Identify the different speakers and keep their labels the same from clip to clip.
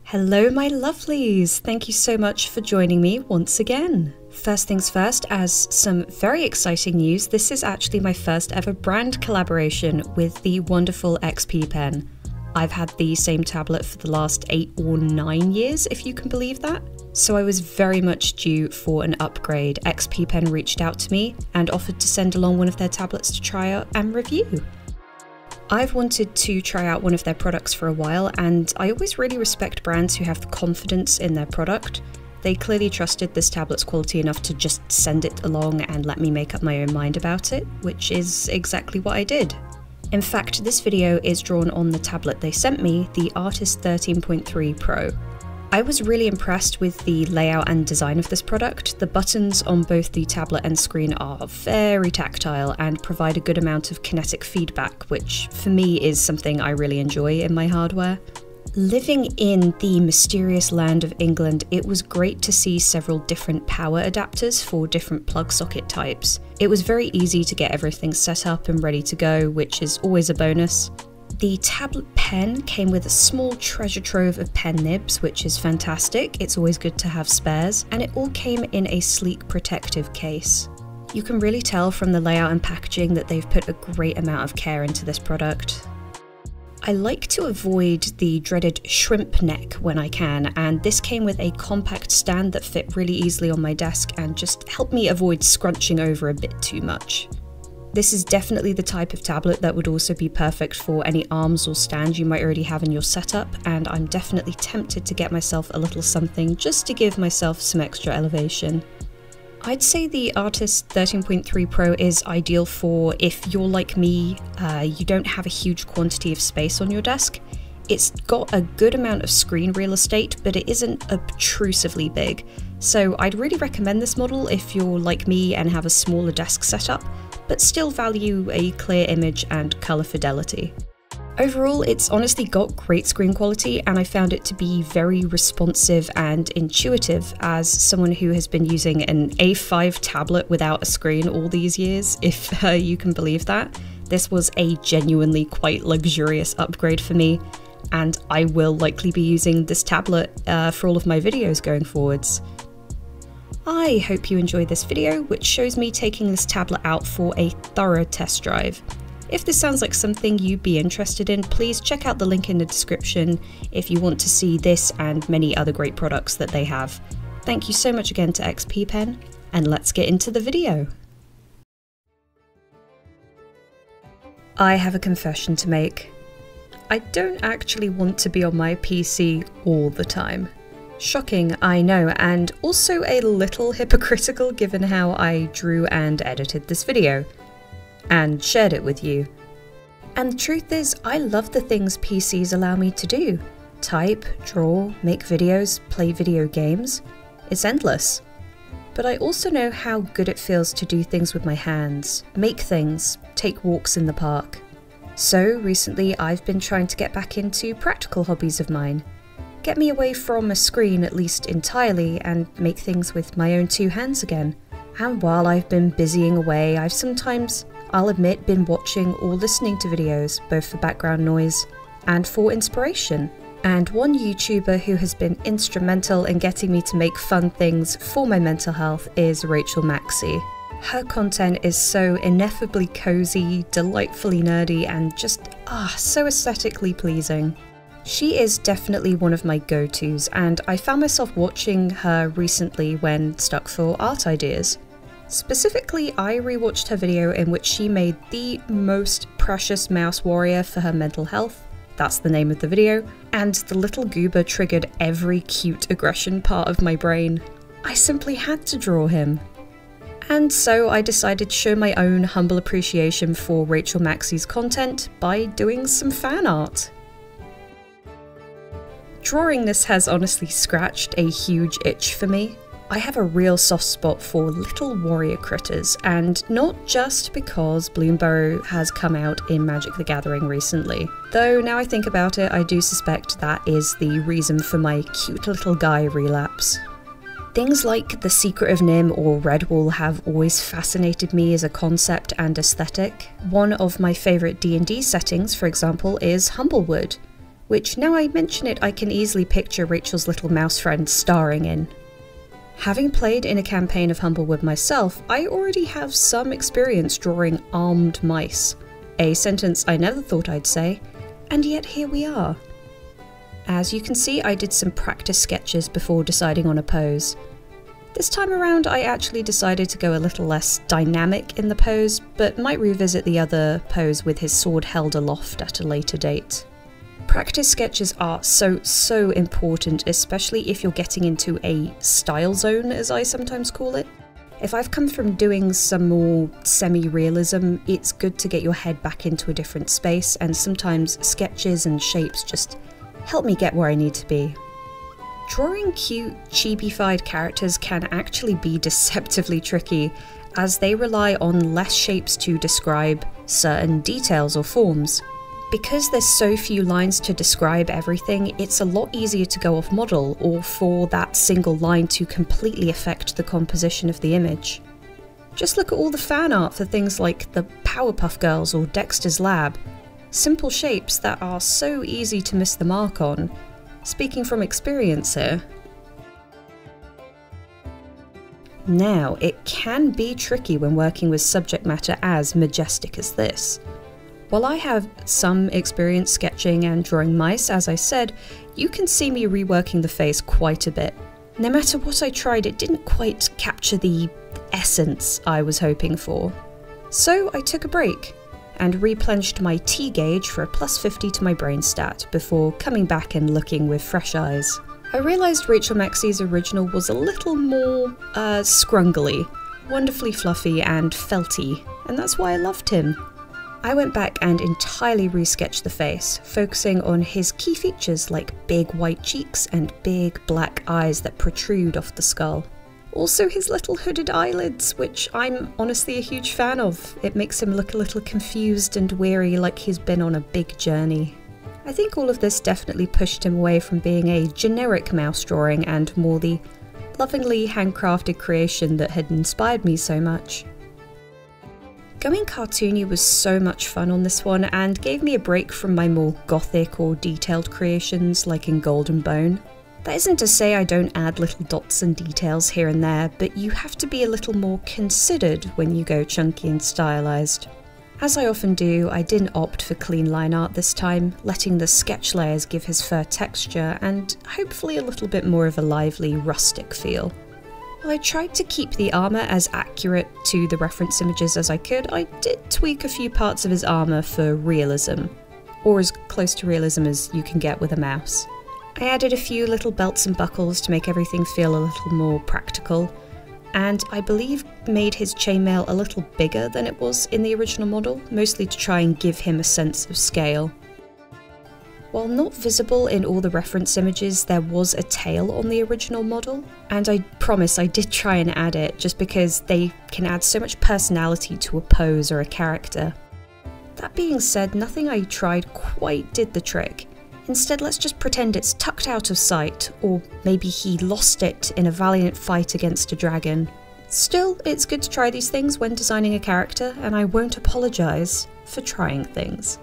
Speaker 1: Hello my lovelies! Thank you so much for joining me once again. First things first, as some very exciting news, this is actually my first ever brand collaboration with the wonderful XPPen. I've had the same tablet for the last 8 or 9 years, if you can believe that. So I was very much due for an upgrade. XPPen reached out to me and offered to send along one of their tablets to try out and review. I've wanted to try out one of their products for a while, and I always really respect brands who have the confidence in their product. They clearly trusted this tablet's quality enough to just send it along and let me make up my own mind about it, which is exactly what I did. In fact, this video is drawn on the tablet they sent me, the Achaidh 13.3 Pro. I was really impressed with the layout and design of this product. The buttons on both the tablet and screen are very tactile and provide a good amount of kinetic feedback, which for me is something I really enjoy in my hardware. Living in the mysterious land of England, it was great to see several different power adapters for different plug socket types. It was very easy to get everything set up and ready to go, which is always a bonus. The tablet pen came with a small treasure trove of pen nibs, which is fantastic. It's always good to have spares, and it all came in a sleek protective case. You can really tell from the layout and packaging that they've put a great amount of care into this product. I like to avoid the dreaded shrimp neck when I can, and this came with a compact stand that fit really easily on my desk and just helped me avoid scrunching over a bit too much. This is definitely the type of tablet that would also be perfect for any arms or stand you might already have in your setup, and I'm definitely tempted to get myself a little something just to give myself some extra elevation. I'd say the Achaidh 13.3 Pro is ideal for if you're like me, you don't have a huge quantity of space on your desk. It's got a good amount of screen real estate, but it isn't obtrusively big. So I'd really recommend this model if you're like me and have a smaller desk setup, but still value a clear image and colour fidelity. Overall, it's honestly got great screen quality, and I found it to be very responsive and intuitive as someone who has been using an A5 tablet without a screen all these years, if you can believe that. This was a genuinely quite luxurious upgrade for me, and I will likely be using this tablet for all of my videos going forwards. I hope you enjoyed this video, which shows me taking this tablet out for a thorough test drive. If this sounds like something you'd be interested in, please check out the link in the description if you want to see this and many other great products that they have. Thank you so much again to XPPen, and let's get into the video. I have a confession to make. I don't actually want to be on my PC all the time. Shocking, I know, and also a little hypocritical given how I drew and edited this video, and shared it with you. And the truth is, I love the things PCs allow me to do. Type, draw, make videos, play video games. It's endless. But I also know how good it feels to do things with my hands, make things, take walks in the park. So recently I've been trying to get back into practical hobbies of mine. Get me away from a screen at least entirely and make things with my own 2 hands again. And while I've been busying away, I've sometimes, I'll admit, been watching or listening to videos, both for background noise and for inspiration. And one YouTuber who has been instrumental in getting me to make fun things for my mental health is MacLeod. Her content is so ineffably cozy, delightfully nerdy, and just so aesthetically pleasing. She is definitely one of my go-tos, and I found myself watching her recently when stuck for art ideas. Specifically, I rewatched her video in which she made the most precious mouse warrior for her mental health. That's the name of the video, and the little goober triggered every cute aggression part of my brain. I simply had to draw him. And so I decided to show my own humble appreciation for MacLeod's content by doing some fan art. Drawing this has honestly scratched a huge itch for me. I have a real soft spot for little warrior critters, and not just because Bloomburrow has come out in Magic the Gathering recently. Though now I think about it, I do suspect that is the reason for my cute little guy relapse. Things like The Secret of Nim or Redwall have always fascinated me as a concept and aesthetic. One of my favourite D&D settings, for example, is Humblewood. which now I mention it I can easily picture Rachel's little mouse friend starring in. Having played in a campaign of Humblewood myself, I already have some experience drawing armed mice, a sentence I never thought I'd say, and yet here we are. As you can see, I did some practice sketches before deciding on a pose. This time around I actually decided to go a little less dynamic in the pose, but might revisit the other pose with his sword held aloft at a later date. Practice sketches are so important, especially if you're getting into a style zone, as I sometimes call it. If I've come from doing some more semi-realism, it's good to get your head back into a different space, and sometimes sketches and shapes just help me get where I need to be. Drawing cute, chibi-fied characters can actually be deceptively tricky, as they rely on less shapes to describe certain details or forms. Because there's so few lines to describe everything, it's a lot easier to go off model, or for that single line to completely affect the composition of the image. Just look at all the fan art for things like the Powerpuff Girls or Dexter's Lab. Simple shapes that are so easy to miss the mark on. Speaking from experience here. Now, it can be tricky when working with subject matter as majestic as this. While I have some experience sketching and drawing mice, as I said, you can see me reworking the face quite a bit. No matter what I tried, it didn't quite capture the essence I was hoping for. So I took a break and replenished my T gauge for a +50 to my brain stat before coming back and looking with fresh eyes. I realised Rachel Maxey's original was a little more scrungly, wonderfully fluffy and felty, and that's why I loved him. I went back and entirely resketched the face, focusing on his key features like big white cheeks and big black eyes that protrude off the skull. Also his little hooded eyelids, which I'm honestly a huge fan of. It makes him look a little confused and weary, like he's been on a big journey. I think all of this definitely pushed him away from being a generic mouse drawing and more the lovingly handcrafted creation that had inspired me so much. Going cartoony was so much fun on this one and gave me a break from my more gothic or detailed creations like in Golden Bone. That isn't to say I don't add little dots and details here and there, but you have to be a little more considered when you go chunky and stylized. As I often do, I didn't opt for clean line art this time, letting the sketch layers give his fur texture and hopefully a little bit more of a lively, rustic feel. While I tried to keep the armour as accurate to the reference images as I could, I did tweak a few parts of his armour for realism, or as close to realism as you can get with a mouse. I added a few little belts and buckles to make everything feel a little more practical, and I believe made his chainmail a little bigger than it was in the original model, mostly to try and give him a sense of scale. While not visible in all the reference images, there was a tail on the original model, and I promise I did try and add it just because they can add so much personality to a pose or a character. That being said, nothing I tried quite did the trick. Instead, let's just pretend it's tucked out of sight, or maybe he lost it in a valiant fight against a dragon. Still, it's good to try these things when designing a character, and I won't apologise for trying things.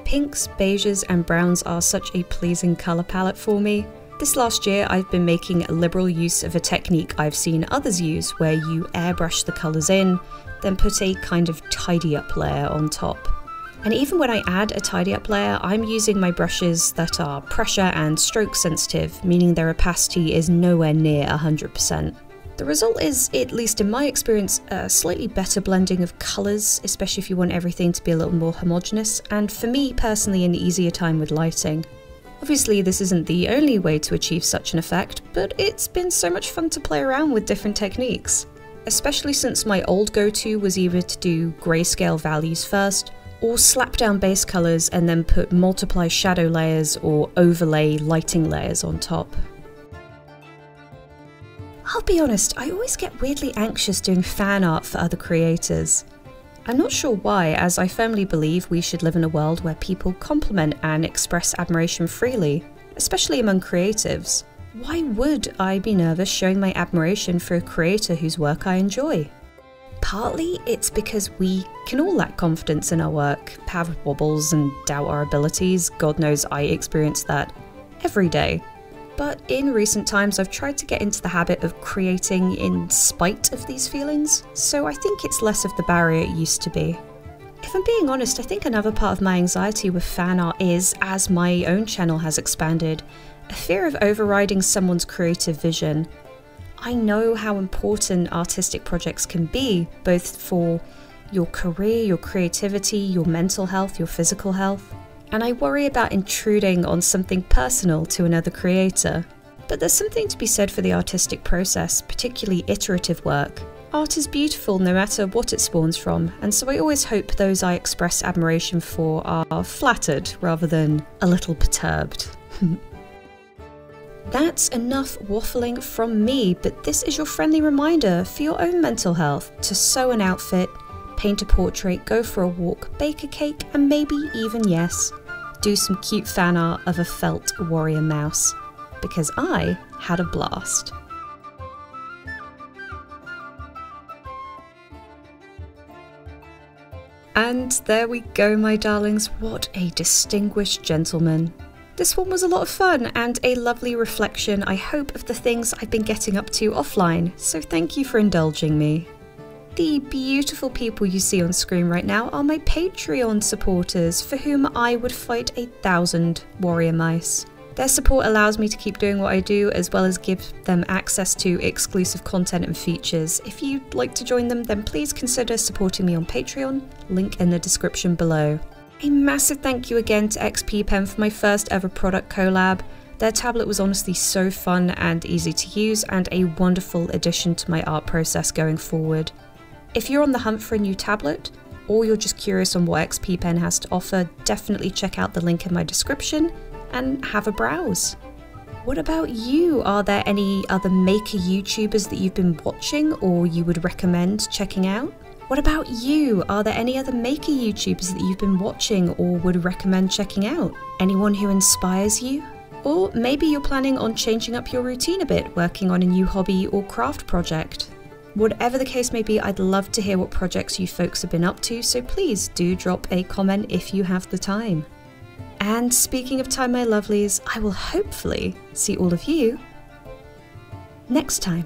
Speaker 1: Pinks, beiges and browns are such a pleasing colour palette for me. This last year I've been making a liberal use of a technique I've seen others use where you airbrush the colours in, then put a kind of tidy up layer on top. And even when I add a tidy up layer, I'm using my brushes that are pressure and stroke sensitive, meaning their opacity is nowhere near 100%. The result is, at least in my experience, a slightly better blending of colours, especially if you want everything to be a little more homogeneous, and for me personally an easier time with lighting. Obviously this isn't the only way to achieve such an effect, but it's been so much fun to play around with different techniques. Especially since my old go-to was either to do grayscale values first, or slap down base colours and then put multiply shadow layers or overlay lighting layers on top. I'll be honest, I always get weirdly anxious doing fan art for other creators. I'm not sure why, as I firmly believe we should live in a world where people compliment and express admiration freely, especially among creatives. Why would I be nervous showing my admiration for a creator whose work I enjoy? Partly it's because we can all lack confidence in our work, have wobbles and doubt our abilities. God knows I experience that every day. But in recent times I've tried to get into the habit of creating in spite of these feelings, so I think it's less of the barrier it used to be. If I'm being honest, I think another part of my anxiety with fan art is, as my own channel has expanded, a fear of overriding someone's creative vision. I know how important artistic projects can be, both for your career, your creativity, your mental health, your physical health, and I worry about intruding on something personal to another creator. But there's something to be said for the artistic process, particularly iterative work. Art is beautiful no matter what it spawns from, and so I always hope those I express admiration for are flattered rather than a little perturbed. That's enough waffling from me, but this is your friendly reminder for your own mental health to sew an outfit, paint a portrait, go for a walk, bake a cake, and maybe even, yes, do some cute fan art of a felt warrior mouse. Because I had a blast. And there we go, my darlings, what a distinguished gentleman. This one was a lot of fun and a lovely reflection, I hope, of the things I've been getting up to offline, so thank you for indulging me. The beautiful people you see on screen right now are my Patreon supporters, for whom I would fight 1,000 warrior mice. Their support allows me to keep doing what I do, as well as give them access to exclusive content and features. If you'd like to join them, then please consider supporting me on Patreon, link in the description below. A massive thank you again to XPPen for my first ever product collab. Their tablet was honestly so fun and easy to use, and a wonderful addition to my art process going forward. If you're on the hunt for a new tablet, or you're just curious on what XPPen has to offer, definitely check out the link in my description and have a browse. What about you? Are there any other maker YouTubers that you've been watching or you would recommend checking out? What about you? Are there any other maker YouTubers that you've been watching or would recommend checking out? Anyone who inspires you? Or maybe you're planning on changing up your routine a bit, working on a new hobby or craft project. Whatever the case may be, I'd love to hear what projects you folks have been up to, so please do drop a comment if you have the time. And speaking of time, my lovelies, I will hopefully see all of you next time.